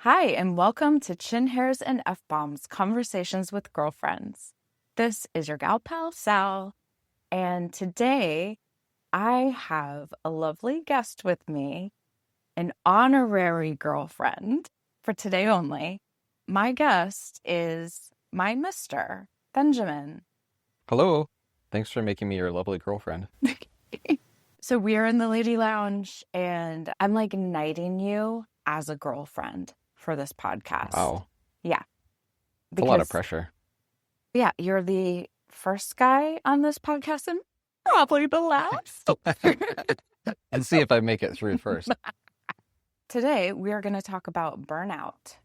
Hi, and welcome to Chin Hairs and F-Bombs, Conversations with Girlfriends. This is your gal pal, Sal, and today I have a lovely guest with me, an honorary girlfriend for today only. My guest is my Mr. Benjamin. Hello. Thanks for making me your lovely girlfriend. So we are in the Lady Lounge, and I'm like knighting you as a girlfriend for this podcast. Wow. Yeah. It's a lot of pressure. Yeah, you're the first guy on this podcast and probably the last. And see if I make it through first. Today, we are going to talk about burnout.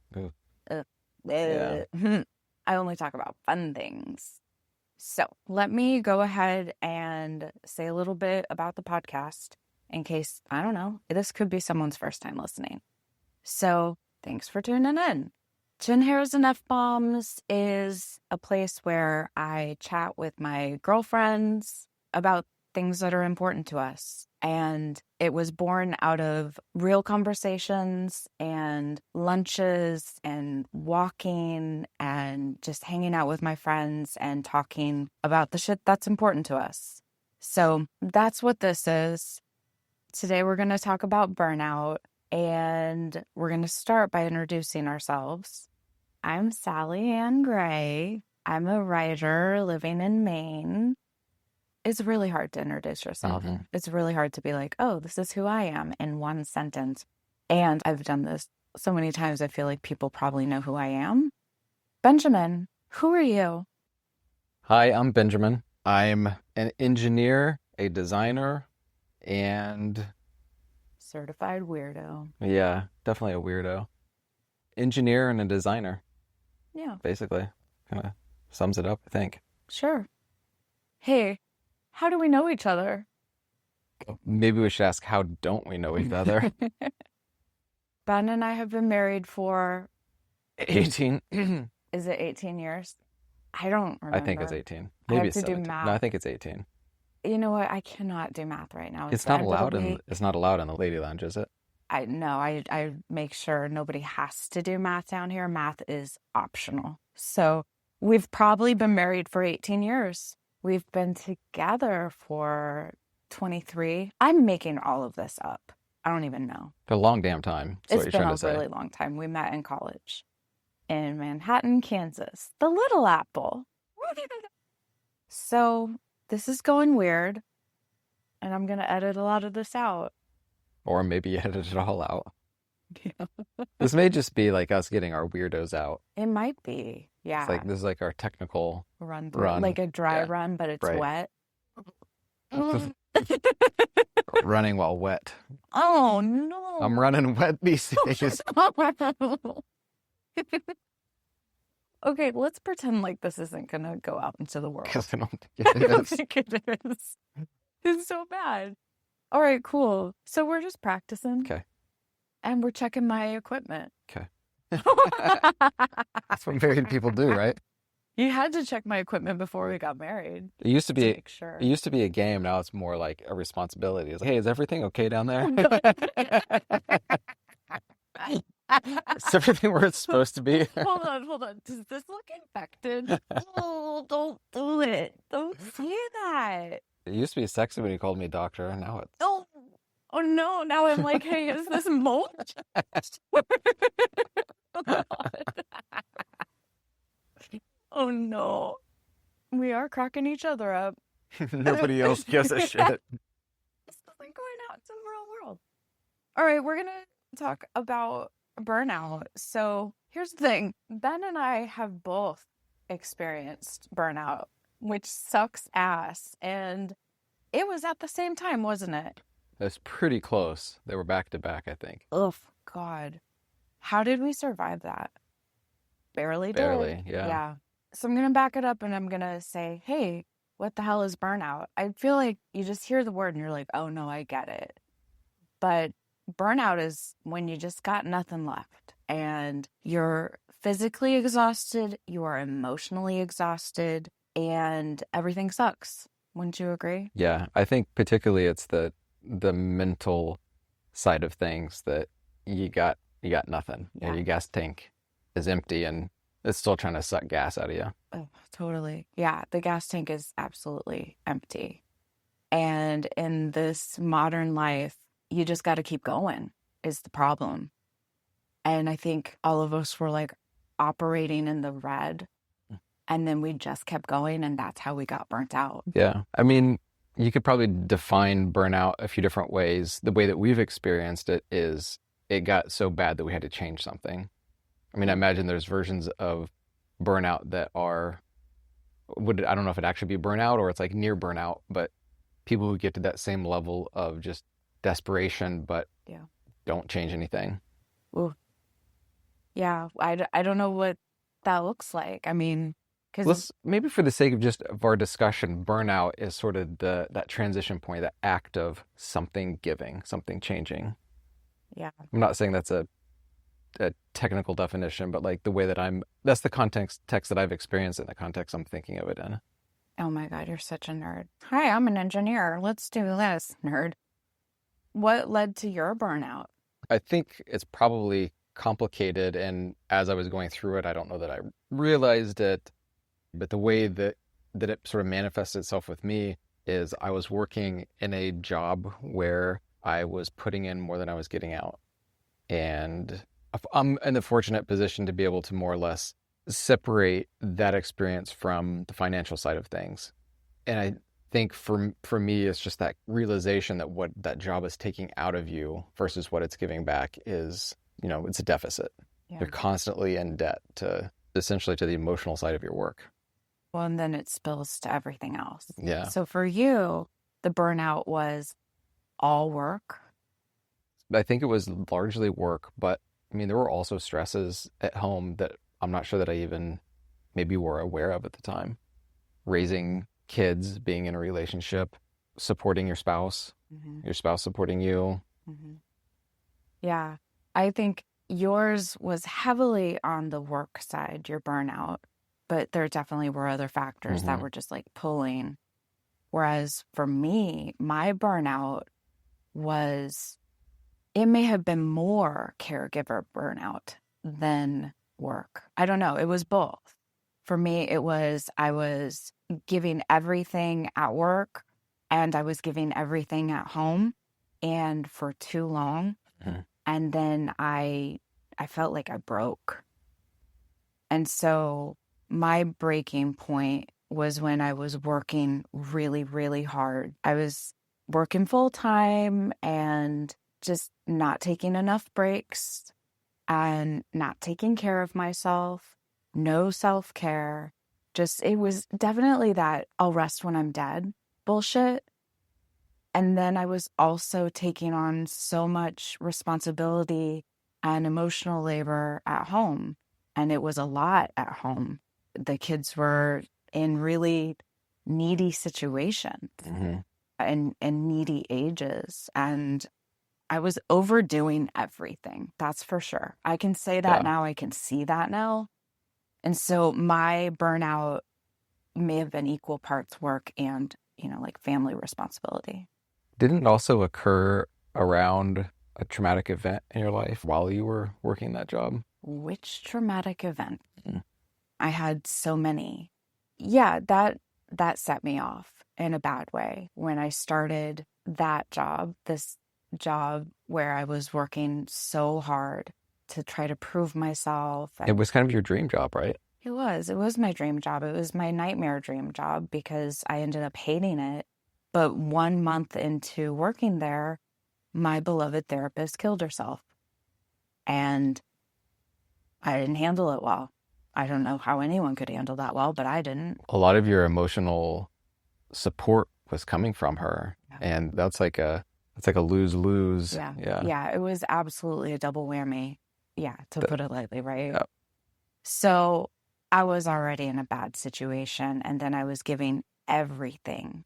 Yeah. I only talk about fun things. So let me go ahead and say a little bit about the podcast in case, I don't know, this could be someone's first time listening. So thanks for tuning in. Chin Hairs and F-Bombs is a place where I chat with my girlfriends about things that are important to us. And it was born out of real conversations and lunches and walking and just hanging out with my friends and talking about the shit that's important to us. So that's what this is. Today we're going to talk about burnout, and we're going to start by introducing ourselves. I'm SallyAnn Gray. I'm a writer living in Maine. It's really hard to introduce yourself. Mhm. It's really hard to be like, oh, this is who I am in one sentence. And I've done this so many times, I feel like people probably know who I am. Benjamin, who are you? Hi, I'm Benjamin. I'm an engineer, a designer, and Certified weirdo. yeah, definitely a weirdo. Engineer and a designer, Yeah, basically. Kind of sums it up, I think. sure. Hey, how do we know each other? Maybe we should ask, how don't we know each other? Ben and I have been married for, 18. is it 18 years? I don't remember. I think it's 18. I Maybe have it's to do 17. math. No, I think it's 18. You know what? I cannot do math right now. It's the not end of the allowed week. it's not allowed in the Lady Lounge, is it? I make sure nobody has to do math down here. Math is optional. So we've probably been married for 18 years. We've been together for 23. I'm making all of this up. I don't even know. A long damn time. That's what It's you're been trying a to say. really long time. We met in college in Manhattan, Kansas, the Little Apple. So this is going weird, and I'm going to edit a lot of this out. Or maybe edit it all out. Yeah. This may just be like us getting our weirdos out. It might be. Yeah. It's like this is like our technical Run through run. like a dry Yeah. run, but it's Right. wet. running while wet. Oh no. I'm running wet these days. Okay, let's pretend like this isn't gonna go out into the world. Because I don't think I it don't is. think it is. It's so bad. All right, cool. So we're just practicing. Okay. And we're checking my equipment. Okay. That's what married people do, right? You had to check my equipment before we got married It used to to be make sure. it used to be a game. Now it's more like a responsibility. It's like, hey, is everything okay down there? Is everything where it's supposed to be? Hold on. Does this look infected? Oh, don't do it. Don't say that. It used to be sexy when you called me doctor, and now it's Oh no, now I'm like, hey, is this mold? Oh, God. Oh no. We are cracking each other up. nobody else gives a shit. This isn't going out to the real world. All right, we're going to talk about burnout. So here's the thing. Ben and I have both experienced burnout, which sucks ass. And it was at the same time, wasn't it? That's pretty close. They were back to back, I think. Ugh, God. How did we survive that? Barely did. Barely, yeah. Yeah. So I'm going to back it up and I'm going to say, hey, what the hell is burnout? I feel like you just hear the word and you're like, oh no, I get it. But burnout is when you just got nothing left and you're physically exhausted, you are emotionally exhausted, and everything sucks. Wouldn't you agree? Yeah, I think particularly it's the mental side of things that you got you got nothing. You know, Yeah. your gas tank is empty and it's still trying to suck gas out of you. Oh, totally. Yeah, the gas tank is absolutely empty. And in this modern life, you just got to keep going is the problem. And I think all of us were like operating in the red, and then we just kept going, and that's how we got burnt out. Yeah. I mean, you could probably define burnout a few different ways. The way that we've experienced it is it got so bad that we had to change something. I mean, I imagine there's versions of burnout that are, I don't know if it'd actually be burnout or it's like near burnout, but people who get to that same level of just desperation, but Yeah. don't change anything. Ooh. Yeah. I don't know what that looks like. I mean, because Let's maybe for the sake of just of our discussion, burnout is sort of that transition point, that act of something giving, something changing. yeah. I'm not saying that's a technical definition, but like the way that that's the text that I've experienced in the context I'm thinking of it in. Oh my God, you're such a nerd. Hi, I'm an engineer. Let's do this, nerd. What led to your burnout? I think it's probably complicated, and as I was going through it, I don't know that I realized it, but the way that it sort of manifested itself with me is I was working in a job where I was putting in more than I was getting out. And I'm in the fortunate position to be able to more or less separate that experience from the financial side of things. And I think for me, it's just that realization that what that job is taking out of you versus what it's giving back is, it's a deficit. Yeah. You're constantly in debt to essentially to the emotional side of your work. Well, and then it spills to everything else. Yeah. So for you, the burnout was all work? I think it was largely work, but I mean, there were also stresses at home that I'm not sure that I even maybe were aware of at the time. Raising kids, being in a relationship, supporting your spouse supporting you. Mm-hmm. Yeah. I think yours was heavily on the work side, your burnout, but there definitely were other factors that were just like pulling. Whereas for me, my burnout it may have been more caregiver burnout than work. I don't know. It was both. For me, I was giving everything at work and I was giving everything at home, and for too long. And then I felt like I broke. And so my breaking point was when I was working really, really hard. I was working full time and just not taking enough breaks and not taking care of myself, no self-care. It was definitely that I'll rest when I'm dead bullshit. And then I was also taking on so much responsibility and emotional labor at home. And it was a lot at home. The kids were in really needy situations and needy ages. And I was overdoing everything. That's for sure. I can say that now. I can see that now. And so my burnout may have been equal parts work and, like family responsibility. Didn't it also occur around a traumatic event in your life while you were working that job? Which traumatic event? I had so many. Yeah, that set me off in a bad way when I started that job, this job where I was working so hard to try to prove myself. It was kind of your dream job, right? It was my dream job. It was my nightmare dream job because I ended up hating it. But 1 month into working there, my beloved therapist killed herself. And I didn't handle it well. I don't know how anyone could handle that well, but I didn't. A lot of your emotional support was coming from her. And that's like a lose-lose. Yeah, it was absolutely a double whammy. Yeah, to put it lightly, right? Yeah. So I was already in a bad situation, and then I was giving everything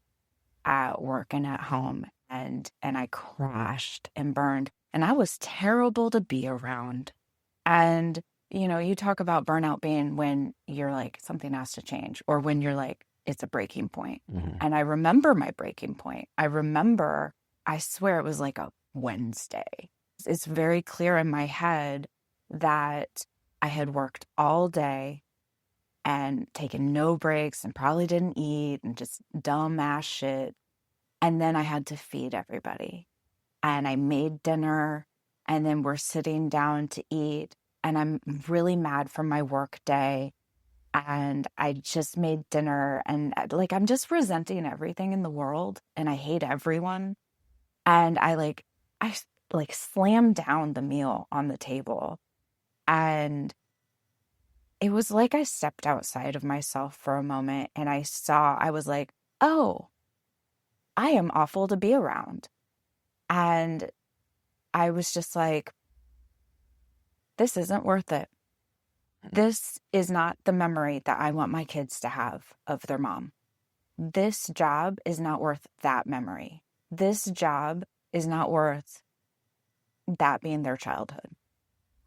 at work and at home, and I crashed and burned, and I was terrible to be around. And you talk about burnout being when you're like something has to change, or when you're like it's a breaking point. And I remember my breaking point. I swear it was like a Wednesday. It's very clear in my head that I had worked all day and taken no breaks and probably didn't eat and just dumb ass shit. And then I had to feed everybody. And I made dinner, and then we're sitting down to eat. And I'm really mad from my work day. And I just made dinner, and like I'm just resenting everything in the world, and I hate everyone. And I slammed down the meal on the table, and it was like I stepped outside of myself for a moment, and I was like, oh, I am awful to be around. And I was just like, this isn't worth it. This is not the memory that I want my kids to have of their mom. This job is not worth that memory. This job is not worth that being their childhood.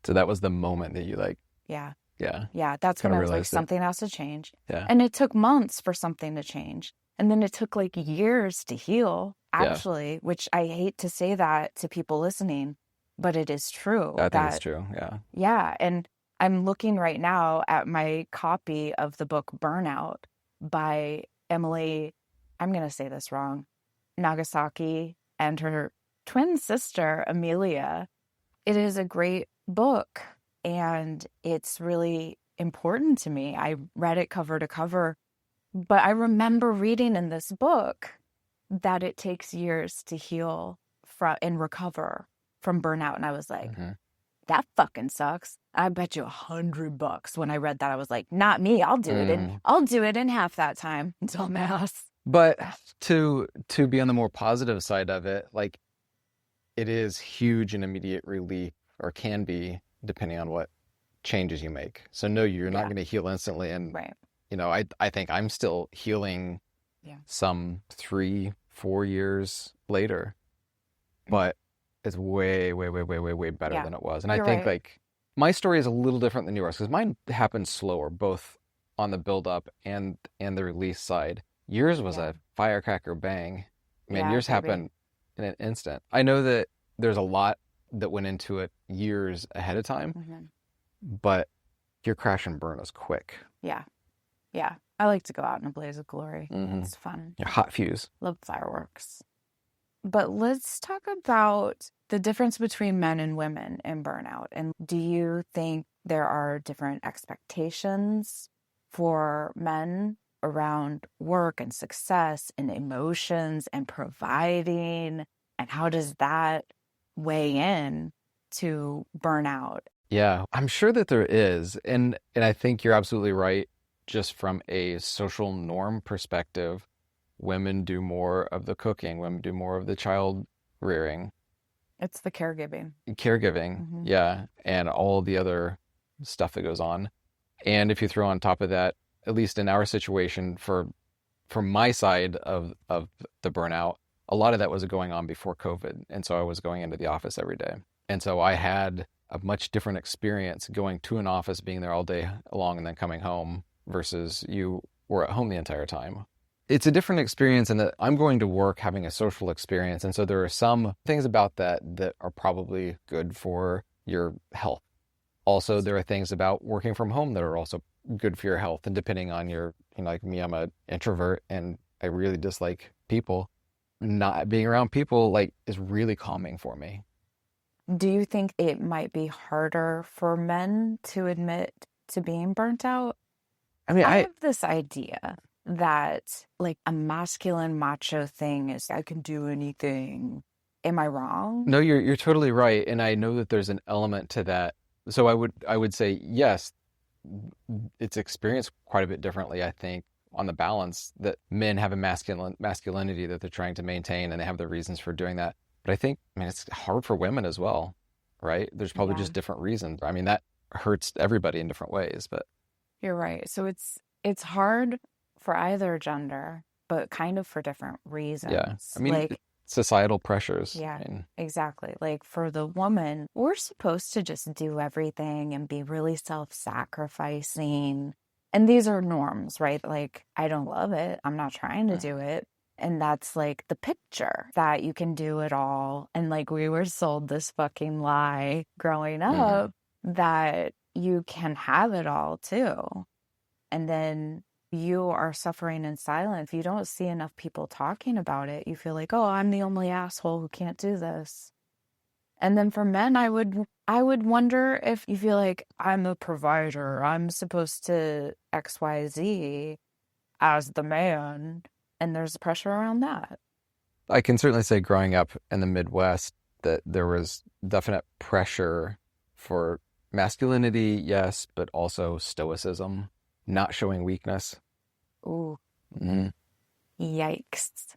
So that was the moment that you like, Yeah. yeah, Yeah. That's when kind I of was like, realized it. something has to change. Yeah. And it took months for something to change. And then it took like years to heal, Yeah. actually, which I hate to say that to people listening, but it is true. I think it's true. Yeah. Yeah. And I'm looking right now at my copy of the book Burnout by Emily, I'm going to say this wrong, Nagasaki, and her twin sister, Amelia. It is a great book, and it's really important to me. I read it cover to cover, but I remember reading in this book that it takes years to heal from and recover from burnout. And I was like, that fucking sucks. I bet you $100 when I read that. I was like, not me. I'll do it in half that time. Dumbass. But to be on the more positive side of it, like it is huge and immediate relief, or can be, depending on what changes you make. So no, you're not going to heal instantly. And Right. you know, I think I'm still healing some 3-4 years later, but it's way better than it was. And I think like my story is a little different than yours, because mine happened slower, both on the build up and the release side. Yours was a firecracker bang. I mean, yours happened in an instant. I know that there's a lot that went into it years ahead of time, but your crash and burn is quick. Yeah. Yeah. I like to go out in a blaze of glory. It's fun. Your hot fuse. Love fireworks. But let's talk about the difference between men and women in burnout. And do you think there are different expectations for men around work and success and emotions and providing? And how does that weigh in to burnout? Yeah, I'm sure that there is. And I think you're absolutely right. Just from a social norm perspective, women do more of the cooking, women do more of the child rearing. It's the caregiving. Yeah, and all the other stuff that goes on. And if you throw on top of that, at least in our situation, from my side of the burnout, a lot of that was going on before COVID. And so I was going into the office every day. And so I had a much different experience going to an office, being there all day long, and then coming home, versus you were at home the entire time. It's a different experience in that I'm going to work having a social experience. And so there are some things about that are probably good for your health. Also, there are things about working from home that are also good for your health. And depending on like me, I'm an introvert and I really dislike people. Not being around people is really calming for me. Do you think it might be harder for men to admit to being burnt out? I mean, I have this idea that a masculine macho thing is I can do anything. Am I wrong? No, you're totally right. And I know that there's an element to that. So I would say, yes, it's experienced quite a bit differently, I think, on the balance, that men have a masculinity that they're trying to maintain, and they have their reasons for doing that. But I think, it's hard for women as well, right? There's probably just different reasons. I mean, that hurts everybody in different ways, but. You're right. So it's hard for either gender, but kind of for different reasons. Yeah. I mean, societal pressures. Yeah, exactly. For the woman, we're supposed to just do everything and be really self-sacrificing. And these are norms, right? I don't love it. I'm not trying to do it, And that's like the picture that you can do it all. And like we were sold this fucking lie growing Hmm. up that you can have it all too. And then you are suffering in silence. If you don't see enough people talking about it, you feel like, oh, I'm the only asshole who can't do this. And then for men, I would wonder if you feel like I'm a provider, I'm supposed to XYZ as the man, and there's pressure around that. I can certainly say growing up in the Midwest that there was definite pressure for masculinity, yes, but also stoicism, not showing weakness. Ooh, Hmm. yikes.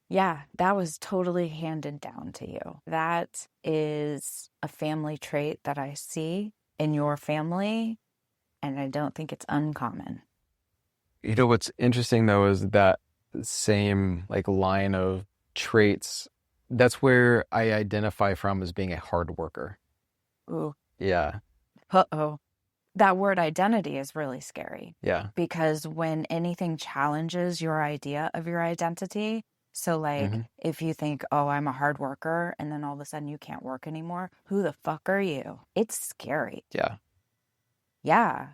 Yeah, that was totally handed down to you. That is a family trait that I see in your family, and I don't think it's uncommon. You know what's interesting though is that same like line of traits, that's where I identify from as being a hard worker. Ooh, Yeah. uh-oh. That word identity is really scary Yeah. because when anything challenges your idea of your identity, so like Hmm. if you think, oh, I'm a hard worker, and then all of a sudden you can't work anymore, who the fuck are you? It's scary. Yeah. Yeah.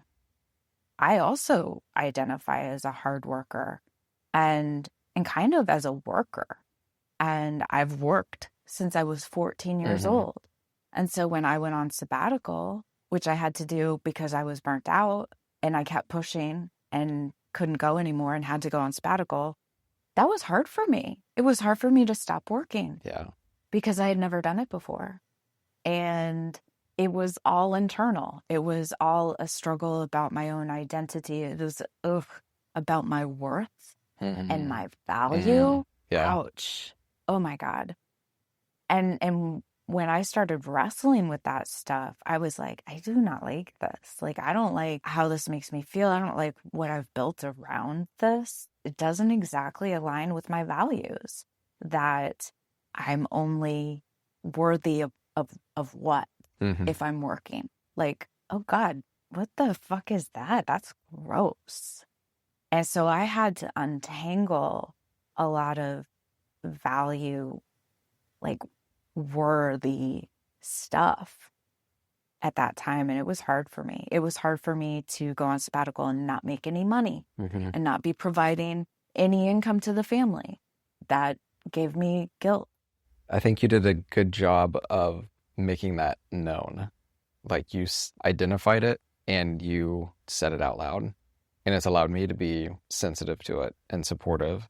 I also identify as a hard worker and kind of as a worker. And I've worked since I was 14 years Hmm. old. And so when I went on sabbatical, which I had to do because I was burnt out and I kept pushing and couldn't go anymore and had to go on sabbatical, that was hard for me. It was hard for me to stop working Yeah. because I had never done it before. And it was all internal. It was all a struggle about my own identity. It was about my worth and Hmm. my Hmm. value. Yeah. Ouch. Oh my God. And when I started wrestling with that stuff, I was like, I do not like this. Like, I don't like how this makes me feel. I don't like what I've built around this. It doesn't exactly align with my values that I'm only worthy of what Hmm. if I'm working. Like, oh God, what the fuck is that? That's gross. And so I had to untangle a lot of value, like worthy stuff at that time. And it was hard for me. It was hard for me to go on sabbatical and not make any money Hmm. and not be providing any income to the family. That gave me guilt. I think you did a good job of making that known. Like you identified it and you said it out loud. And it's allowed me to be sensitive to it and supportive.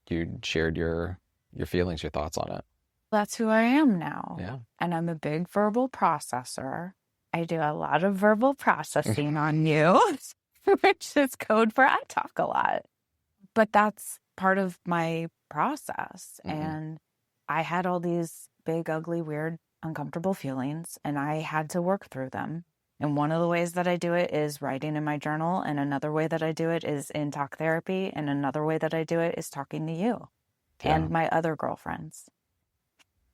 You shared your feelings, your thoughts on it. That's who I am now. Yeah. And I'm a big verbal processor. I do a lot of verbal processing on you, which is code for I talk a lot. But that's part of my process. Hmm. And I had all these big, ugly, weird, uncomfortable feelings, and I had to work through them. And one of the ways that I do it is writing in my journal. And another way that I do it is in talk therapy. And another way that I do it is talking to you Yeah. and my other girlfriends.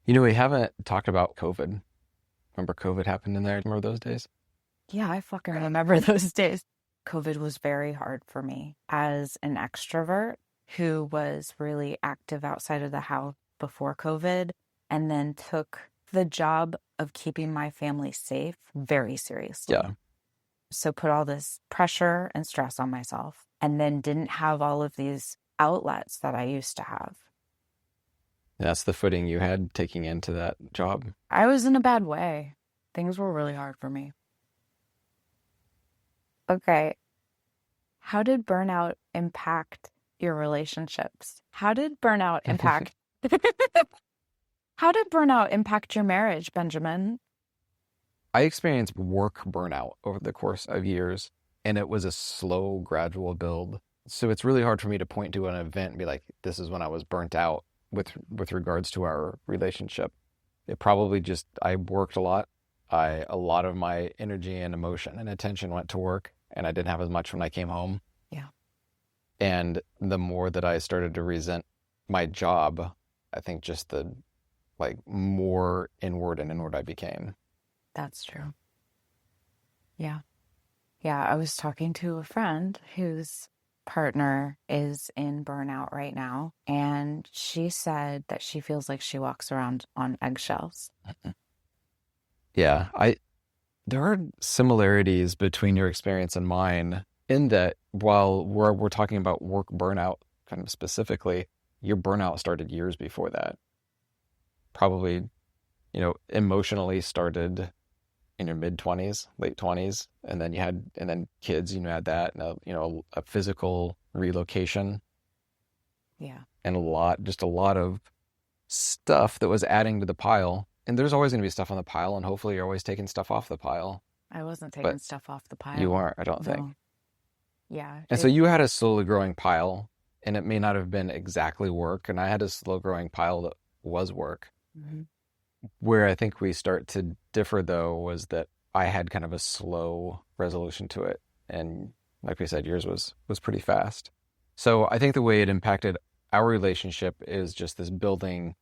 You know, we haven't talked about COVID. Remember COVID happened in there? Remember those days? Yeah, I fucking remember those days. COVID was very hard for me as an extrovert who was really active outside of the house before COVID and then took the job of keeping my family safe very seriously. Yeah. So put all this pressure and stress on myself and then didn't have all of these outlets that I used to have. That's the footing you had taking into that job. I was in a bad way. Things were really hard for me. Okay. How did burnout impact your relationships? How did burnout impact How did burnout impact your marriage, Benjamin? I experienced work burnout over the course of years, and it was a slow, gradual build. So it's really hard for me to point to an event and be like, this is when I was burnt out with regards to our relationship. It probably just I worked a lot. A lot of my energy and emotion and attention went to work, and I didn't have as much when I came home. Yeah, And the more that I started to resent my job, I think just the like more inward and inward I became. that's true. Yeah. Yeah, I was talking to a friend who's partner is in burnout right now, and she said that she feels like she walks around on eggshells. Yeah, there are similarities between your experience and mine in that while we're talking about work burnout kind of specifically, your burnout started years before that. Probably, emotionally started in your mid 20s, late 20s, and then kids, had that, and a physical relocation Yeah, and just a lot of stuff that was adding to the pile. And there's always going to be stuff on the pile, and hopefully you're always taking stuff off the pile. I wasn't But taking stuff off the you pile. aren't, I don't think. No. Yeah, And so you had a slowly growing pile, and it may not have been exactly work, and I had a slow growing pile that was work. mhm. Where I think we start to differ, though, was that I had kind of a slow resolution to it, and like we said, yours was pretty fast. So I think the way it impacted our relationship is just this building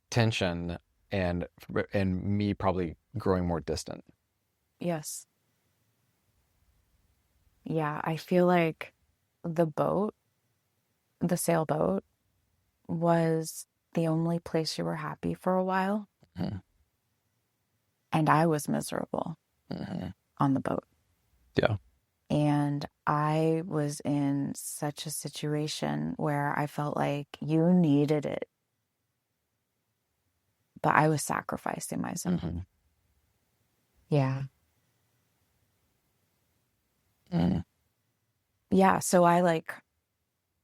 tension and me probably growing more distant. Yes. Yeah, I feel like the boat, the sailboat, was the only place you were happy for a while, Mhm. and I was miserable Mhm. on the boat. Yeah. And I was in such a situation where I felt like you needed it, but I was sacrificing myself. Mhm. Yeah. Mhm. Yeah. So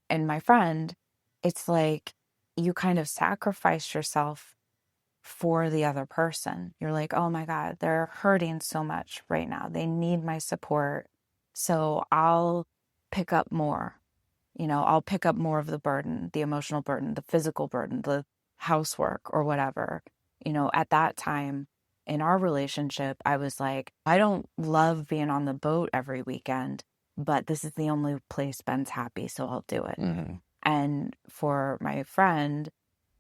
and my friend, it's like you kind of sacrifice yourself for the other person. You're like, oh my God, they're hurting so much right now. They need my support. So I'll pick up more. I'll pick up more of the burden, the emotional burden, the physical burden, the housework or whatever. At that time in our relationship, I was like, I don't love being on the boat every weekend, but this is the only place Ben's happy, so I'll do it. Mhm. And for my friend,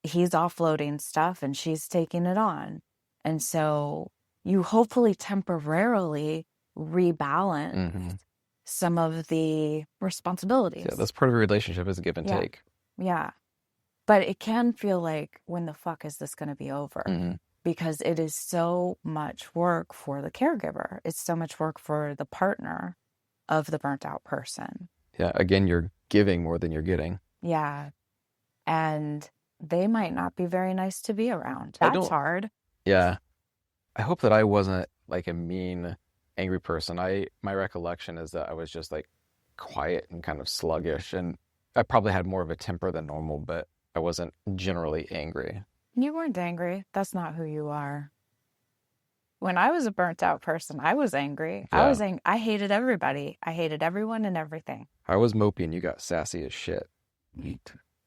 he's offloading stuff and she's taking it on. And so you hopefully temporarily rebalance Mhm. some of the Yeah, responsibilities. that's part of a relationship is a give and Yeah. take. Yeah. But it can feel like, when the fuck is this going to be over? Mhm. Because it is so much work for the caregiver. It's so much work for the partner of the burnt out person. Yeah, again, you're giving more than you're getting. Yeah. And they might not be very nice to be around. I That's don't, hard. yeah. I hope that I wasn't like a mean, angry person. My recollection is that I was just like quiet and kind of sluggish, and I probably had more of a temper than normal, but I wasn't generally angry. You weren't angry. That's not who you are. When I was a burnt out person, I was angry. Yeah, I hated everybody. I hated everyone and everything. I was mopey and you got sassy as shit.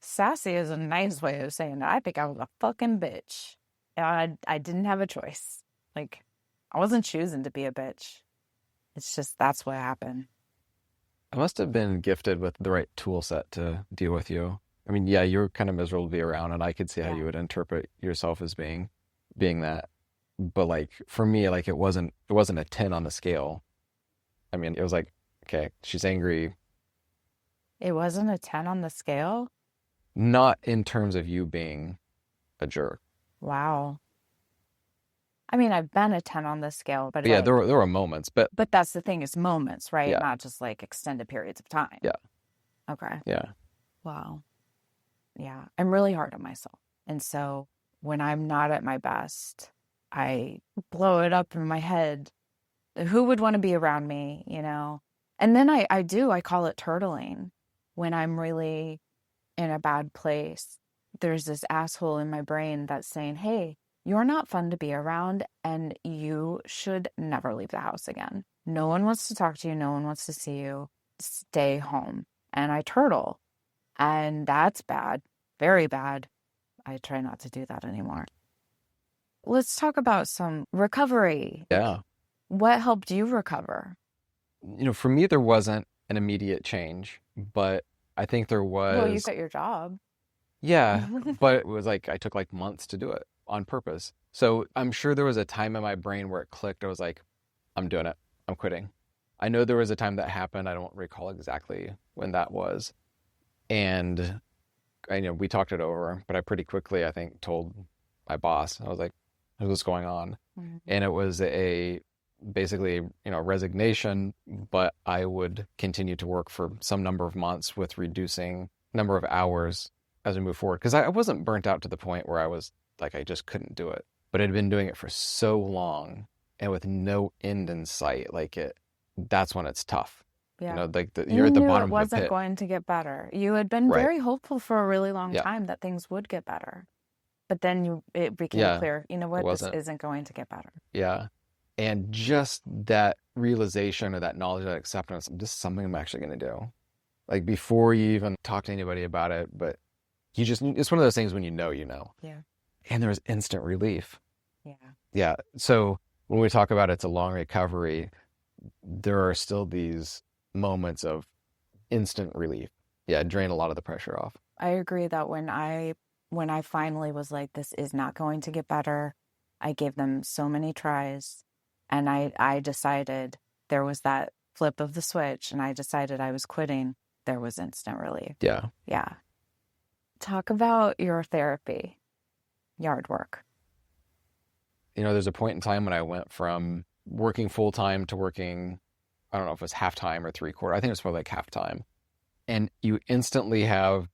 Sassy is a nice way of saying it. I think I was a fucking bitch. And I didn't have a choice. Like, I wasn't choosing to be a bitch. It's just that's what happened. I must have been gifted with the right tool set to deal with you. I mean, yeah, you're kind of miserable to be around, and I could see how Yeah. you would interpret yourself as being that. But like for me, like it wasn't a 10 on the scale. I mean, it was like, okay, she's angry, It wasn't a 10 on the scale. not in terms of you being a jerk. Wow. I mean, I've been a 10 on the scale, but But yeah, there were moments, but but that's the thing, is moments, right? yeah, Not just like extended periods of time. yeah, Okay. yeah. Wow. Yeah. I'm really hard on myself. And so when I'm not at my best, I blow it up in my head. Who would want to be around me? And then I call it turtling when I'm really in a bad place. There's this asshole in my brain that's saying, hey, you're not fun to be around and you should never leave the house again. No one wants to talk to you. No one wants to see you. Stay home. And I turtle. And that's bad. Very bad. I try not to do that anymore. Let's talk about some recovery. Yeah. What helped you recover? For me, there wasn't an immediate change, but I think there Well, you was, got your job. yeah, but it was like I took like months to do it on purpose. So I'm sure there was a time in my brain where it clicked. I was like, I'm doing it. I'm quitting. I know there was a time that happened. I don't recall exactly when that was. And we talked it over, but I pretty quickly, I think, told my boss. I was like, what's going on? Mhm. And it was basically, resignation, but I would continue to work for some number of months with reducing number of hours as we move forward. Because I wasn't burnt out to the point where I was like, I just couldn't do it. But I'd been doing it for so long and with no end in sight, that's when it's tough. Yeah. You're You at the knew it bottom of the wasn't pit. going to get better. You had been Right. very hopeful for a really long Yeah. time that things would get better. But then it became Yeah. clear, you know It what, this wasn't. isn't going to get better. Yeah. And just that realization or that knowledge, that acceptance, this is something I'm actually going to do. Like before you even talk to anybody about it, but it's one of those things when you know. Yeah. And there's instant relief. Yeah. Yeah. So when we talk about it's a long recovery, there are still these moments of instant relief. Yeah, drain a lot of the pressure off. I agree that when I finally was like, this is not going to get better, I gave them so many tries, and I decided, there was that flip of the switch, and I decided I was quitting. There was instant relief. Yeah. Yeah. Talk about your therapy, yard work. There's a point in time when I went from working full time to working, I don't know if it was half time or three quarter. I think it was probably like half time. And you instantly have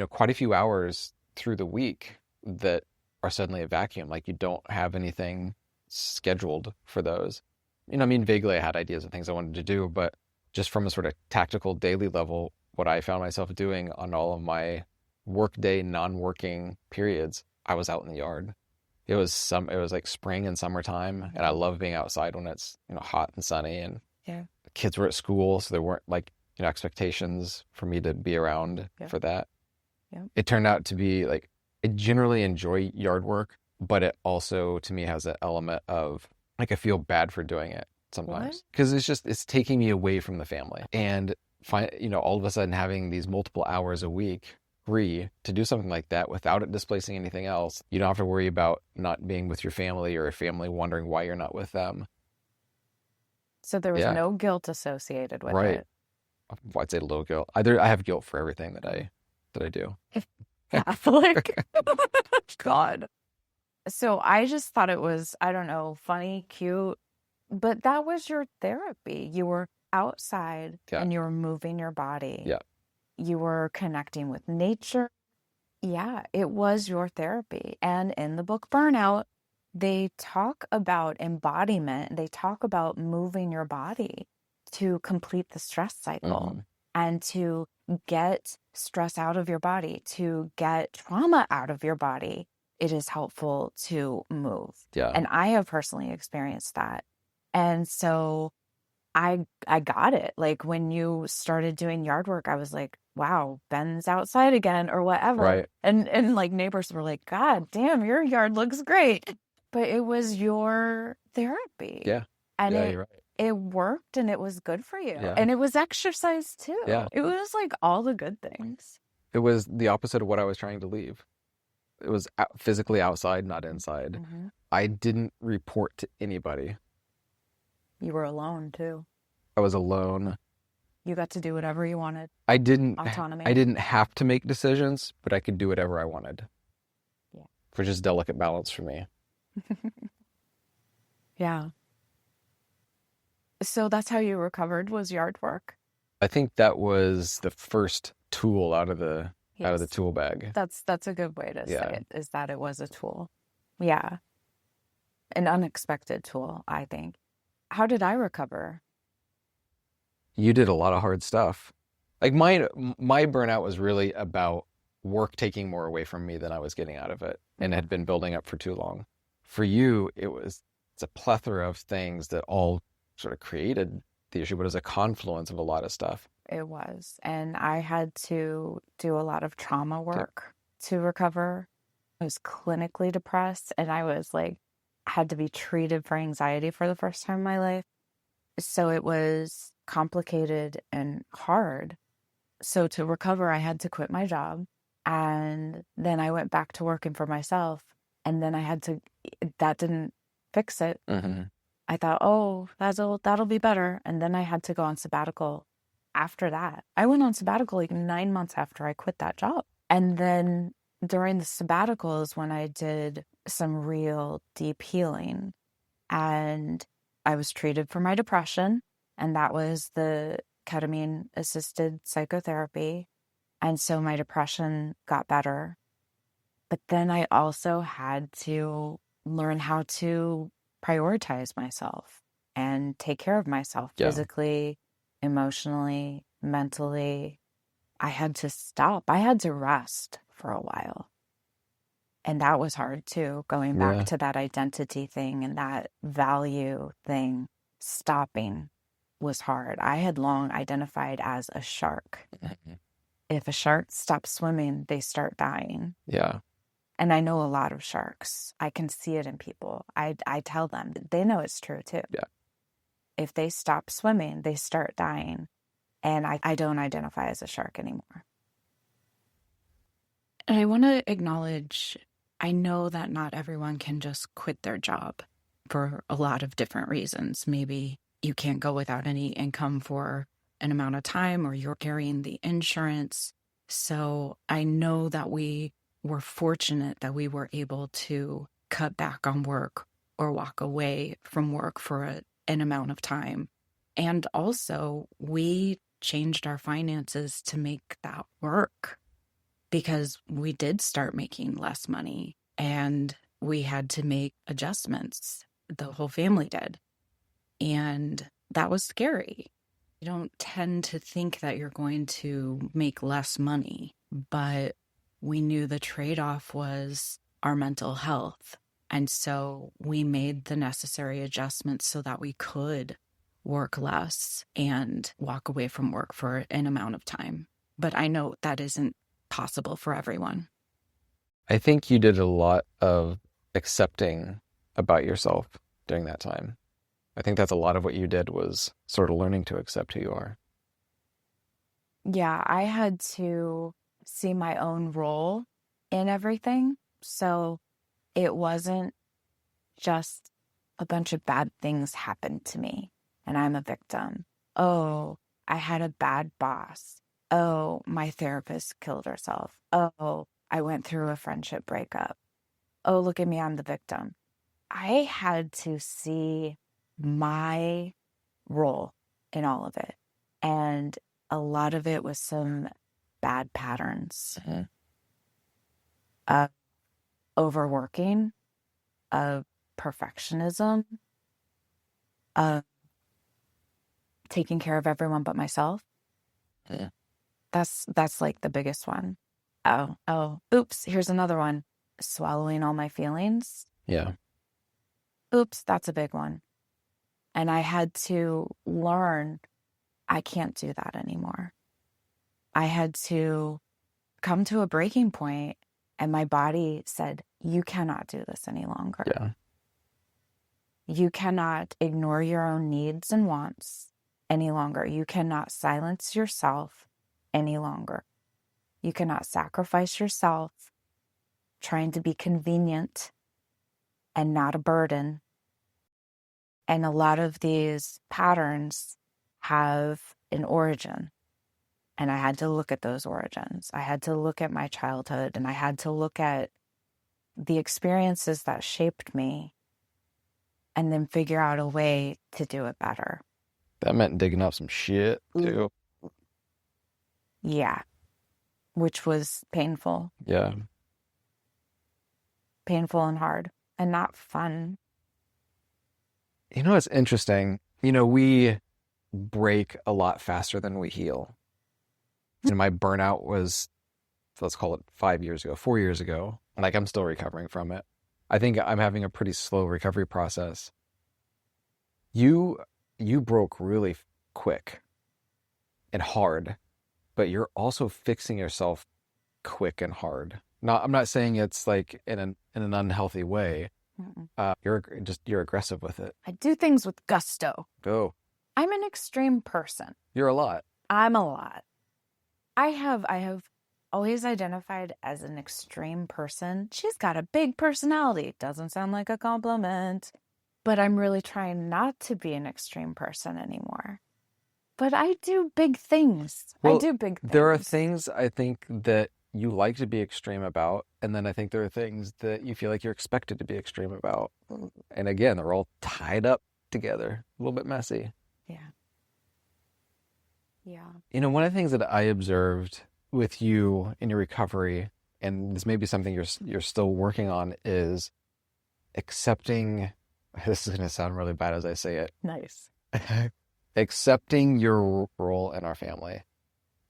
quite a few hours through the week that are suddenly a vacuum. Like you don't have anything scheduled for those. Vaguely I had ideas of things I wanted to do, but just from a sort of tactical daily level, what I found myself doing on all of my workday, non-working periods, I was out in the yard. It was like spring and summertime, and I love being outside when it's, hot and sunny, and Yeah. the kids were at school, so there weren't expectations for me to be around for that. Yeah. It turned out to be I generally enjoy yard work, but it also to me has an element of I feel bad for doing it sometimes because it's taking me away from the family, and all of a sudden having these multiple hours a week free to do something like that without it displacing anything else. You don't have to worry about not being with your family or a family wondering why you're not with them. So there was no guilt associated with it. I'd say low guilt. I have guilt for everything that I do. Catholic. God. So I just thought it was, I don't know, funny, cute, but that was your therapy. You were outside and you were moving your body. Yeah. You were connecting with nature. Yeah, it was your therapy. And in the book Burnout, they talk about embodiment. They talk about moving your body to complete the stress cycle and to get stress out of your body, to get trauma out of your body. It is helpful to move. Yeah. And I have personally experienced that. And so I got it. Like when you started doing yard work, I was like, wow, Ben's outside again or whatever. Right. And like neighbors were like, God damn, your yard looks great. But it was your therapy. Yeah. And you're right. It worked and it was good for you. Yeah. And it was exercise too. Yeah. It was like all the good things. It was the opposite of what I was trying to leave. It was physically outside, not inside. Mm-hmm. I didn't report to anybody. You were alone too. I was alone. You got to do whatever you wanted. Autonomy. I didn't have to make decisions, but I could do whatever I wanted. Yeah. Which is delicate balance for me. Yeah. So that's how you recovered, was yard work. I think that was the first tool out of the tool bag. That's a good way to say it, is that it was a tool. Yeah. An unexpected tool, I think. How did I recover? You did a lot of hard stuff. Like my burnout was really about work taking more away from me than I was getting out of it, and had been building up for too long. For you, it's a plethora of things that all sort of created the issue, but it was a confluence of a lot of stuff. It was. And I had to do a lot of trauma work to recover. I was clinically depressed, and I was like, had to be treated for anxiety for the first time in my life. So it was complicated and hard. So to recover, I had to quit my job. And then I went back to working for myself. And then that didn't fix it. Mm-hmm. I thought, oh, that'll be better. And then I had to go on sabbatical after that. I went on sabbatical like 9 months after I quit that job. And then during the sabbatical is when I did some real deep healing. And I was treated for my depression, and that was the ketamine assisted psychotherapy. And so my depression got better. But then I also had to learn how to prioritize myself and take care of myself Yeah. physically, emotionally, mentally. I had to stop. I had to rest for a while. And that was hard too, going back Yeah. to that identity thing and that value thing. Stopping was hard. I had long identified as a shark. If a shark stops swimming, they start dying. Yeah. And I know a lot of sharks. I can see it in people. I tell them, they know it's true too. Yeah. If they stop swimming, they start dying. And I don't identify as a shark anymore. And I want to acknowledge, I know that not everyone can just quit their job for a lot of different reasons. Maybe you can't go without any income for an amount of time, or you're carrying the insurance. So I know that we were fortunate that we were able to cut back on work or walk away from work for an amount of time. And also, we changed our finances to make that work, because we did start making less money and we had to make adjustments. The whole family did. And that was scary. You don't tend to think that you're going to make less money, but we knew the trade-off was our mental health. And so we made the necessary adjustments so that we could work less and walk away from work for an amount of time. But I know that isn't possible for everyone. I think you did a lot of accepting about yourself during that time. I think that's a lot of what you did, was sort of learning to accept who you are. Yeah, I had to see my own role in everything. So it wasn't just a bunch of bad things happened to me and I'm a victim. Oh, I had a bad boss. Oh, my therapist killed herself. Oh, I went through a friendship breakup. Oh, look at me, I'm the victim. I had to see my role in all of it. And a lot of it was some bad patterns of overworking, of perfectionism, of taking care of everyone but myself. Yeah. That's like the biggest one. Oh, oops, here's another one. Swallowing all my feelings. Yeah. Oops, that's a big one. And I had to learn I can't do that anymore. I had to come to a breaking point, and my body said, you cannot do this any longer. Yeah. You cannot ignore your own needs and wants any longer. You cannot silence yourself any longer. You cannot sacrifice yourself trying to be convenient and not a burden. And a lot of these patterns have an origin. And I had to look at those origins. I had to look at my childhood, and I had to look at the experiences that shaped me and then figure out a way to do it better. That meant digging up some shit too. Yeah. Which was painful. Yeah. Painful and hard and not fun. You know, it's interesting. You know, we break a lot faster than we heal. And my burnout was, let's call it 5 years ago, 4 years ago. Like, I'm still recovering from it. I think I'm having a pretty slow recovery process. You broke really quick and hard, but you're also fixing yourself quick and hard. I'm not saying it's like in an unhealthy way. You're aggressive with it. I do things with gusto. Oh, I'm an extreme person. you're a lot. I'm a lot. I have always identified as an extreme person. She's got a big personality. Doesn't sound like a compliment. but I'm really trying not to be an extreme person anymore. But I do big things. I Well, do big there are things. things I think that you like to be extreme about, and then I think there are things that you feel like you're expected to be extreme about. And again, they're all tied up together, a little bit messy. Yeah. Yeah. One of the things that I observed with you in your recovery, and this may be something you're still working on, is accepting. This is going to sound really bad as I say it. Nice. Accepting your role in our family.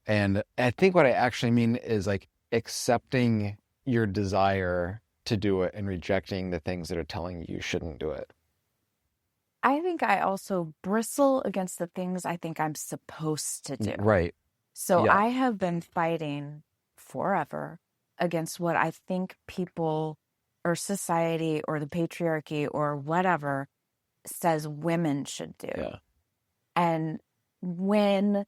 And I think what I actually mean is like accepting your desire to do it and rejecting the things that are telling you shouldn't do it. I think I also bristle against the things I think I'm supposed to do. Right. So Yeah. I have been fighting forever against what I think people or society or the patriarchy or whatever says women should do. Yeah. And when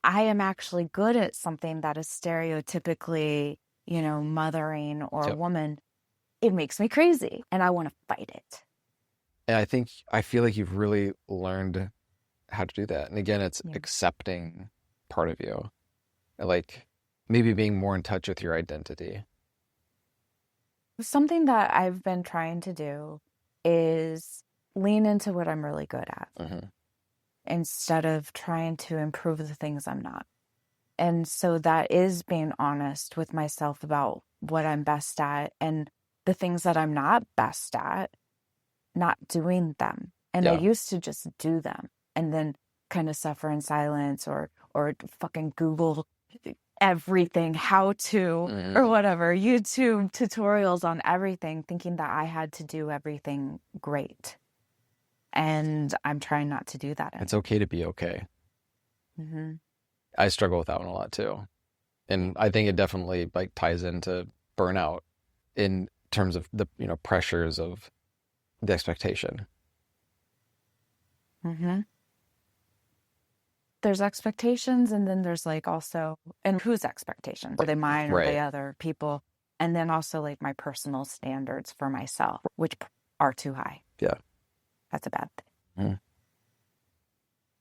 I am actually good at something that is stereotypically, mothering or Yep. woman, it makes me crazy and I want to fight it. And I feel like you've really learned how to do that. And again, it's Yeah. accepting part of you, like maybe being more in touch with your identity. Something that I've been trying to do is lean into what I'm really good at instead of trying to improve the things I'm not. And so that is being honest with myself about what I'm best at and the things that I'm not best at, not doing them. And I Yeah. used to just do them and then kind of suffer in silence or fucking Google everything, how to or whatever, YouTube tutorials on everything, thinking that I had to do everything great. And I'm trying not to do that anymore. It's okay to be okay. I struggle with that one a lot too. And I think it definitely like ties into burnout in terms of the, pressures of the expectation. There's expectations, and then there's like also, and whose expectations? Are they mine or are they Right. other people? And then also like my personal standards for myself, which are too high. Yeah. That's a bad thing.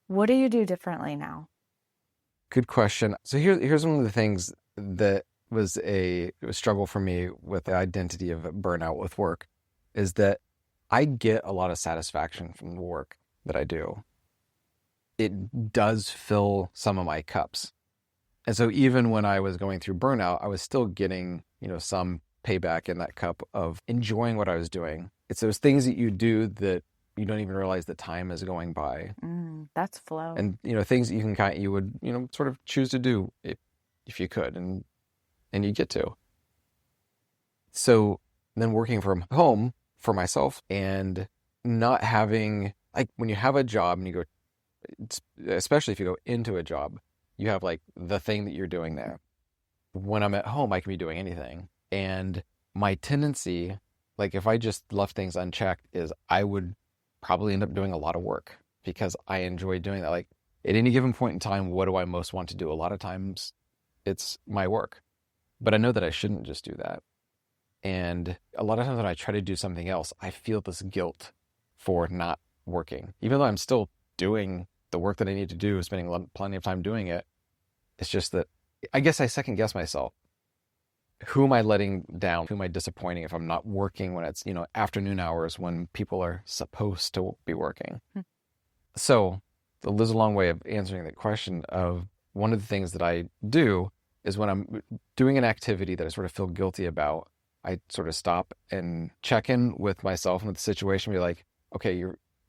What do you do differently now? Good question. So here's one of the things that was a struggle for me with the identity of burnout with work, is that I get a lot of satisfaction from the work that I do. It does fill some of my cups. And so even when I was going through burnout, I was still getting, some payback in that cup of enjoying what I was doing. It's those things that you do that you don't even realize the time is going by. That's flow. And, things that you would, sort of choose to do if you could, and you get to. So then working from home for myself and not having, like when you have a job and you go, especially if you go into a job, you have like the thing that you're doing there. When I'm at home, I can be doing anything. And my tendency, like if I just left things unchecked, is I would probably end up doing a lot of work because I enjoy doing that. Like at any given point in time, what do I most want to do? A lot of times it's my work, but I know that I shouldn't just do that. And a lot of times when I try to do something else, I feel this guilt for not working, even though I'm still doing the work that I need to do, spending plenty of time doing it. It's just that I guess I second guess myself. Who am I letting down? Who am I disappointing if I'm not working when it's, afternoon hours when people are supposed to be working? So there's a long way of answering the question of one of the things that I do is when I'm doing an activity that I sort of feel guilty about, I sort of stop and check in with myself and with the situation, be like, okay,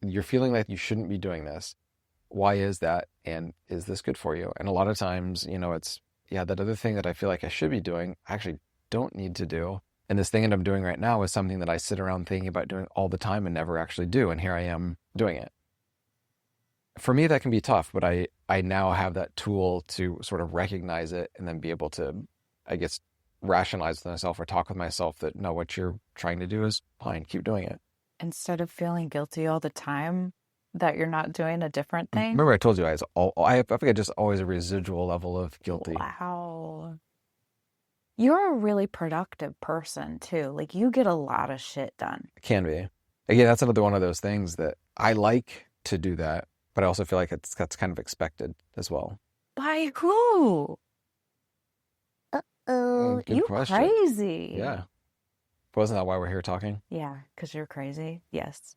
you're feeling like you shouldn't be doing this. Why is that? And is this good for you? And a lot of times, it's, that other thing that I feel like I should be doing, I actually don't need to do. And this thing that I'm doing right now is something that I sit around thinking about doing all the time and never actually do. And here I am doing it. For me, that can be tough, but I now have that tool to sort of recognize it and then be able to, I guess, rationalize with myself or talk with myself that, no, what you're trying to do is fine, keep doing it. Instead of feeling guilty all the time that you're not doing a different thing. Remember I told you I think I just always a residual level of guilty. Wow. You're a really productive person too. Like you get a lot of shit done. Can be. Again, that's another one of those things that I like to do that, but I also feel like that's kind of expected as well. By who? Uh-oh, Good you question. crazy. Yeah. Wasn't that why we're here talking? Yeah, because you're crazy. Yes.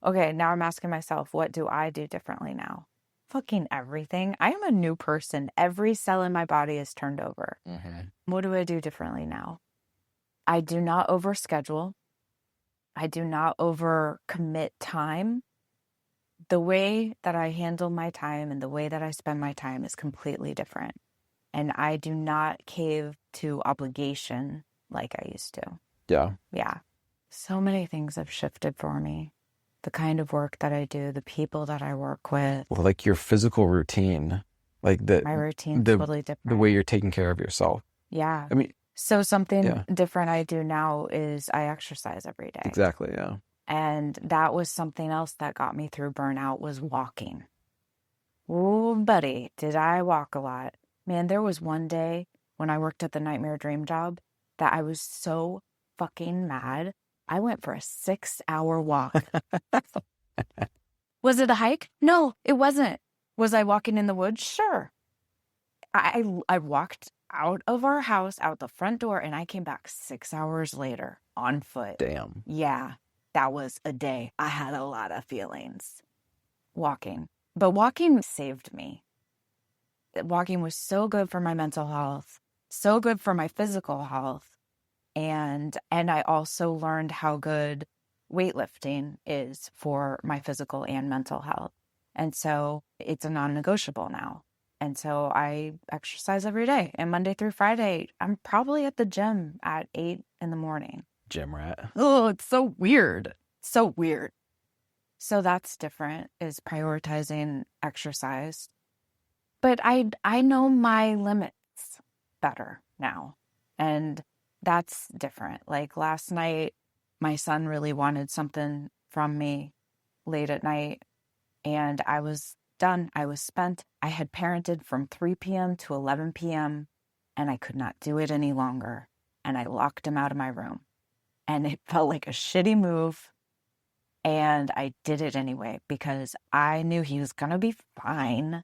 Okay, now I'm asking myself, what do I do differently now? Fucking everything. I am a new person. Every cell in my body is turned over. Mm-hmm. What do I do differently now? I do not overschedule. I do not overcommit time. The way that I handle my time and the way that I spend my time is completely different. And I do not cave to obligation like I used to. Yeah. Yeah. So many things have shifted for me. The kind of work that I do, the people that I work with. Well, like your physical routine, like My routine's the totally the different. way you're taking care of yourself. Yeah. I mean, So something yeah, different I do now is I exercise every day. exactly. Yeah. And that was something else that got me through burnout was walking. Oh, buddy, did I walk a lot. Man, there was one day when I worked at the Nightmare Dream job that I was so fucking mad. I went for a 6-hour walk. Was it a hike? No, it wasn't. Was I walking in the woods? Sure. I walked out of our house, out the front door, and I came back 6 hours later on foot. Damn. Yeah, that was a day. I had a lot of feelings walking, but walking saved me. Walking was so good for my mental health, so good for my physical health. And I also learned how good weightlifting is for my physical and mental health. And so it's a non-negotiable now. And so I exercise every day. And Monday through Friday, I'm probably at the gym at 8 in the morning. Gym rat. Oh, it's so weird. So weird. So that's different, is prioritizing exercise. But I know my limits better now. And that's different. Like last night, my son really wanted something from me late at night, and I was done. I was spent. I had parented from 3 p.m. to 11 p.m., and I could not do it any longer. And I locked him out of my room. And it felt like a shitty move. And I did it anyway because I knew he was going to be fine.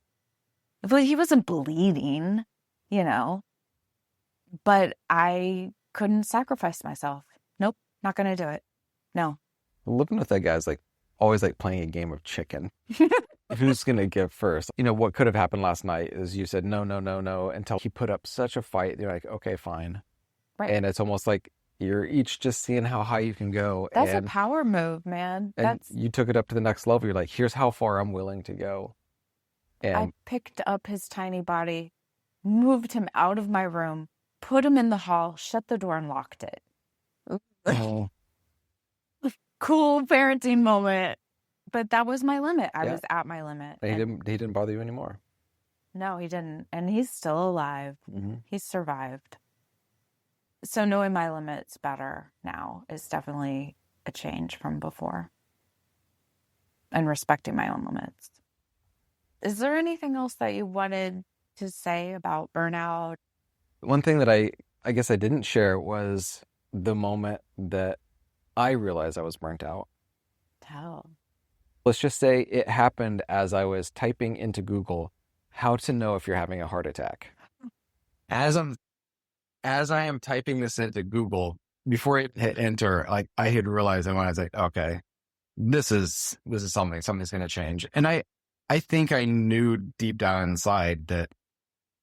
But he wasn't bleeding, you know. But I couldn't sacrifice myself. Nope, not going to do it. No. Living with that guy's like always like playing a game of chicken. Who's going to give first? You know, what could have happened last night is you said, no, no, no, no, until he put up such a fight. You're like, okay, fine. Right. And it's almost like you're each just seeing how high you can go. That's a power move, man. And you took it up to the next level. You're like, here's how far I'm willing to go. And I picked up his tiny body, moved him out of my room, put him in the hall, shut the door, and locked it. oh, Cool parenting moment. But that was my limit. I Yeah. was at my limit. he didn't bother you anymore. No, he didn't. And he's still alive. Mm-hmm. He's survived. So knowing my limits better now is definitely a change from before. And respecting my own limits. Is there anything else that you wanted to say about burnout? One thing that I guess I didn't share was the moment that I realized I was burnt out. Tell. Let's just say it happened as I was typing into Google how to know if you're having a heart attack. As I am typing this into Google, before it hit enter, like I had realized, and when I was like, okay, this is something's going to change. And I think I knew deep down inside that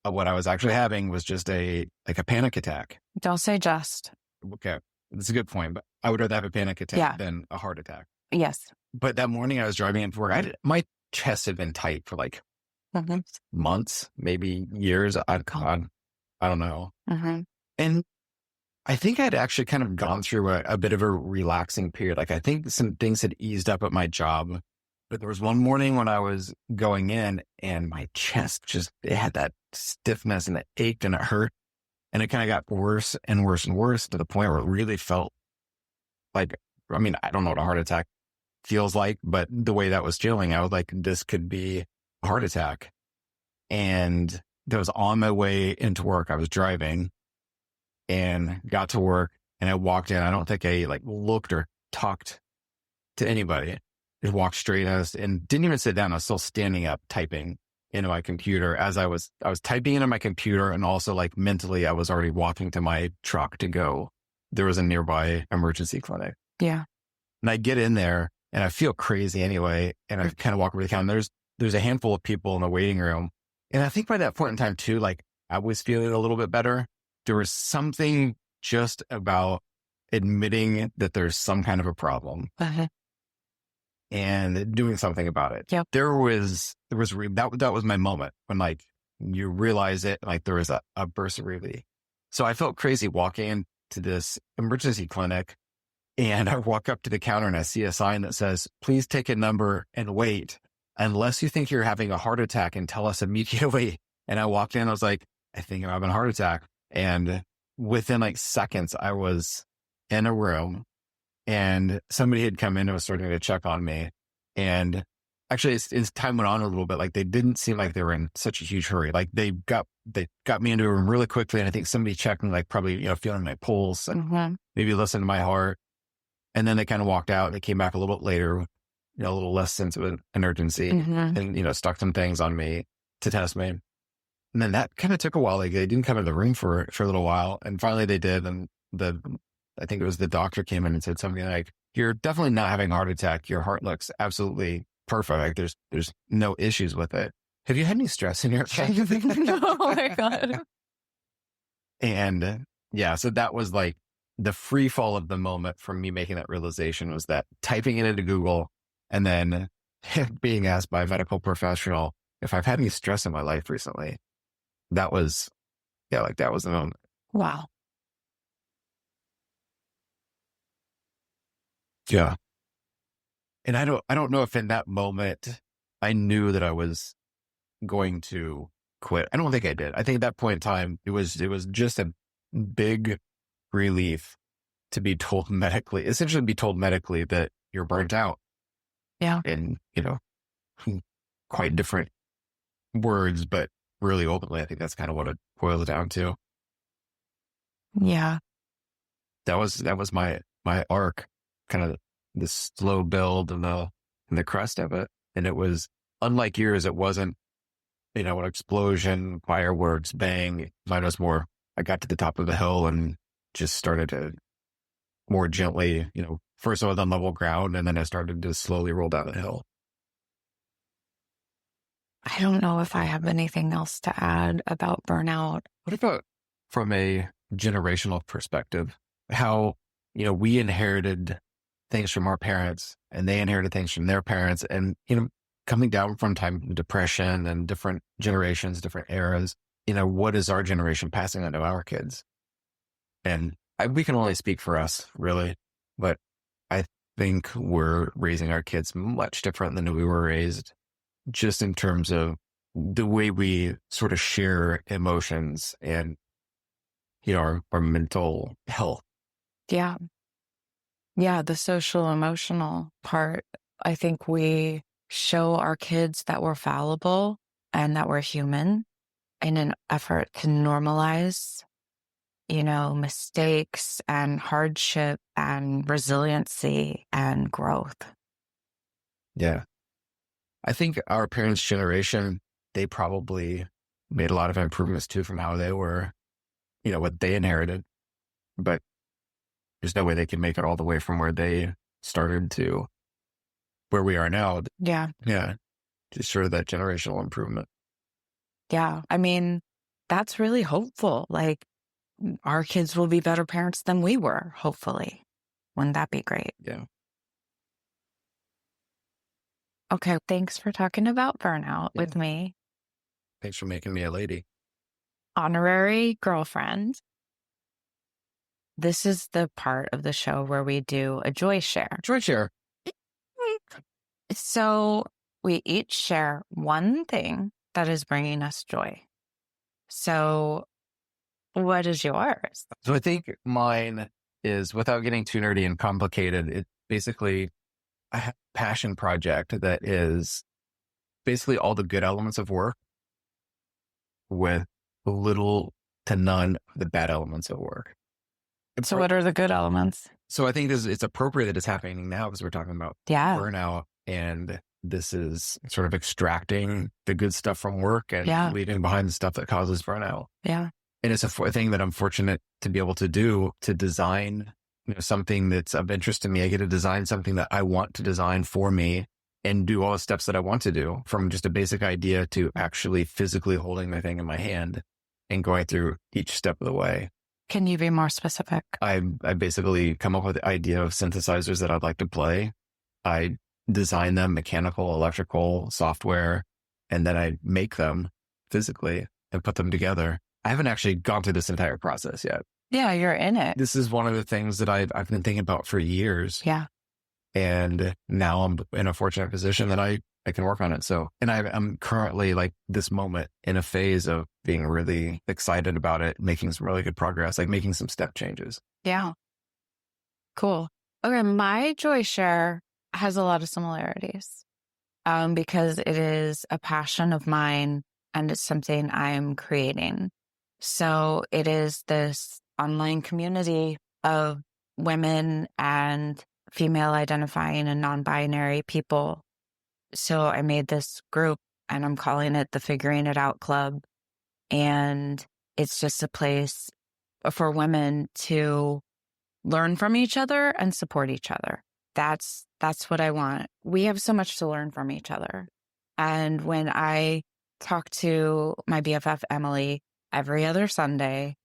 what I was actually having was just a panic attack. Don't say just. Okay, that's a good point, but I would rather have a panic attack than a heart attack. Yes. But that morning I was driving into work. My chest had been tight for like months, maybe years. I don't know. Mm-hmm. And I think I'd actually kind of gone through a bit of a relaxing period. Like I think some things had eased up at my job. But there was one morning when I was going in and my chest it had that stiffness and it ached and it hurt. And it kind of got worse and worse and worse to the point where it really felt like, I mean, I don't know what a heart attack feels like, but the way that was feeling, I was like, this could be a heart attack. And that was on my way into work. I was driving and got to work and I walked in. I don't think I like looked or talked to anybody. Just walked straight at us and didn't even sit down. I was still standing up typing into my computer as I was typing into my computer, and also like mentally I was already walking to my truck to go. There was a nearby emergency clinic. Yeah. And I get in there and I feel crazy anyway. And I kind of walk over the counter. There's a handful of people in the waiting room. And I think by that point in time too, like I was feeling a little bit better. There was something just about admitting that there's some kind of a problem and doing something about it. Yep. That was my moment when like you realize it, like there was a burst of relief. So I felt crazy walking into this emergency clinic, and I walk up to the counter and I see a sign that says, please take a number and wait unless you think you're having a heart attack and tell us immediately. And I walked in, I was like, I think I'm having a heart attack. And within like seconds, I was in a room and somebody had come in and was starting to check on me. And actually, as time went on a little bit, like they didn't seem like they were in such a huge hurry. Like they got me into a room really quickly. And I think somebody checked me, like probably, feeling my pulse and maybe listening to my heart. And then they kind of walked out. They came back a little bit later, a little less sense of an urgency and, stuck some things on me to test me. And then that kind of took a while. Like they didn't come in the room for a little while. And finally they did. And I think it was the doctor came in and said something like, you're definitely not having a heart attack. Your heart looks absolutely perfect. Like there's no issues with it. Have you had any stress in your life? Oh my God. And yeah, so that was like the free fall of the moment from me making that realization, was that typing it into Google and then being asked by a medical professional if I've had any stress in my life recently. That was the moment. Wow. Yeah. And I don't know if in that moment I knew that I was going to quit. I don't think I did. I think at that point in time, it was just a big relief to be told medically that you're burnt out. Yeah. And, quite different words, but really openly, I think that's kind of what it boils down to. Yeah. That was my arc, kind of the slow build and the crest of it. And it was unlike yours. It wasn't, an explosion, fireworks, bang. Mine was more, I got to the top of the hill and just started to more gently, first I was on level ground and then I started to slowly roll down the hill. I don't know if I have anything else to add about burnout. What about from a generational perspective, how, we inherited things from our parents and they inherited things from their parents, and, coming down from time depression and different generations, different eras, what is our generation passing on to our kids? And we can only speak for us, really, but I think we're raising our kids much different than we were raised, just in terms of the way we sort of share emotions and, our mental health. Yeah. Yeah. The social emotional part. I think we show our kids that we're fallible and that we're human in an effort to normalize, mistakes and hardship and resiliency and growth. Yeah. I think our parents' generation, they probably made a lot of improvements too from how they were, what they inherited. But there's no way they can make it all the way from where they started to where we are now. Yeah. Yeah. Just sort of that generational improvement. Yeah. I mean, that's really hopeful. Like our kids will be better parents than we were, hopefully. Wouldn't that be great? Yeah. Okay. Thanks for talking about burnout with me. Thanks for making me a lady. Honorary girlfriend. This is the part of the show where we do a joy share. Joy share. So we each share one thing that is bringing us joy. So what is yours? So I think mine is, without getting too nerdy and complicated, it's basically a passion project that is basically all the good elements of work with little to none of the bad elements of work. So what are the good elements? So I think it's appropriate that it's happening now because we're talking about Yeah. burnout, and this is sort of extracting the good stuff from work and Yeah. leaving behind the stuff that causes burnout. Yeah. And it's a thing that I'm fortunate to be able to do, to design, something that's of interest to me. I get to design something that I want to design for me and do all the steps that I want to do, from just a basic idea to actually physically holding the thing in my hand and going through each step of the way. Can you be more specific? I basically come up with the idea of synthesizers that I'd like to play. I design them, mechanical, electrical, software, and then I make them physically and put them together. I haven't actually gone through this entire process yet. Yeah, you're in it. This is one of the things that I've been thinking about for years. Yeah. And now I'm in a fortunate position that I can work on it. So, and I'm currently, like, this moment in a phase of being really excited about it, making some really good progress, like making some step changes. Yeah. Cool. Okay. My joy share has a lot of similarities because it is a passion of mine and it's something I'm creating. So it is this online community of women and female identifying and non-binary people. So I made this group and I'm calling it the Figuring It Out Club. And it's just a place for women to learn from each other and support each other. That's what I want. We have so much to learn from each other. And when I talk to my BFF, Emily, every other Sunday,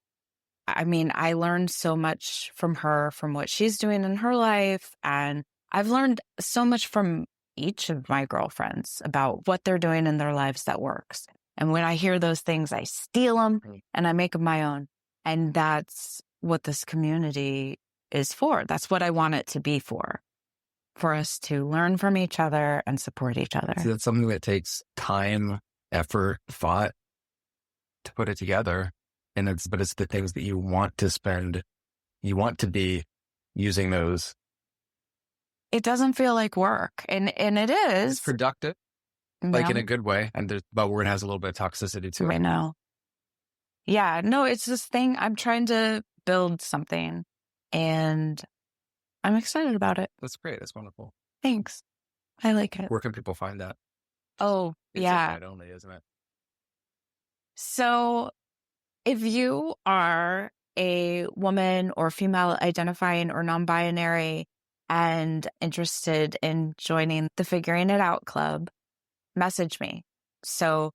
I mean, I learned so much from her, from what she's doing in her life. And I've learned so much from each of my girlfriends about what they're doing in their lives that works. And when I hear those things, I steal them and I make them my own. And that's what this community is for. That's what I want it to be for us to learn from each other and support each other. So that's something that takes time, effort, thought to put it together. But it's the things that you want to spend, you want to be using those. It doesn't feel like work. And it is. It's productive, like in a good way. But where it has a little bit of toxicity to it. I know. Yeah, no, it's this thing. I'm trying to build something and I'm excited about it. That's great. That's wonderful. Thanks. I like it. Where can people find that? Oh, It's yeah. Site only, isn't it? So if you are a woman or female identifying or non-binary and interested in joining the Figuring It Out Club, message me. So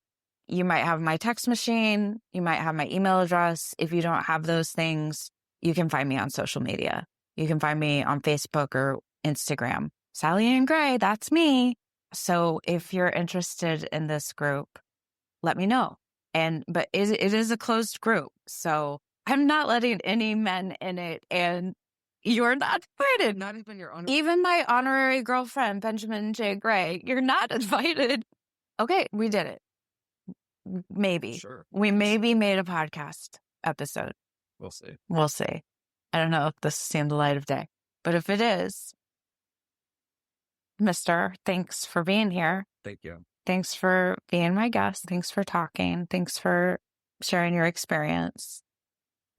you might have my text machine, you might have my email address. If you don't have those things, you can find me on social media. You can find me on Facebook or Instagram. SallyAnn Gray, that's me. So if you're interested in this group, let me know. But it is a closed group. So I'm not letting any men in it. And you're not invited. Not even your own. Even my honorary girlfriend, Benjamin J. Gray, you're not invited. Okay, we did it. Maybe. Sure. We maybe made a podcast episode. We'll see. We'll see. I don't know if this has seen the light of day. But if it is, Mister, thanks for being here. Thank you. Thanks for being my guest. Thanks for talking. Thanks for sharing your experience.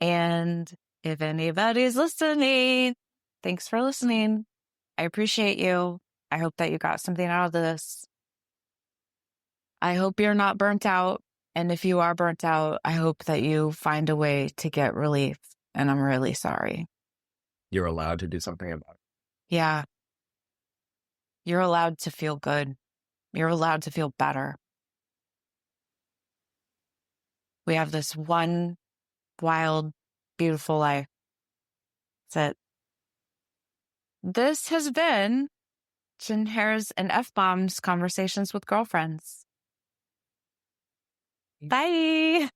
And if anybody's listening, thanks for listening. I appreciate you. I hope that you got something out of this. I hope you're not burnt out. And if you are burnt out, I hope that you find a way to get relief. And I'm really sorry. You're allowed to do something about it. Yeah. You're allowed to feel good. You're allowed to feel better. We have this one wild, beautiful life. That's it. This has been Gin Hairs and F-Bombs Conversations with Girlfriends. Bye.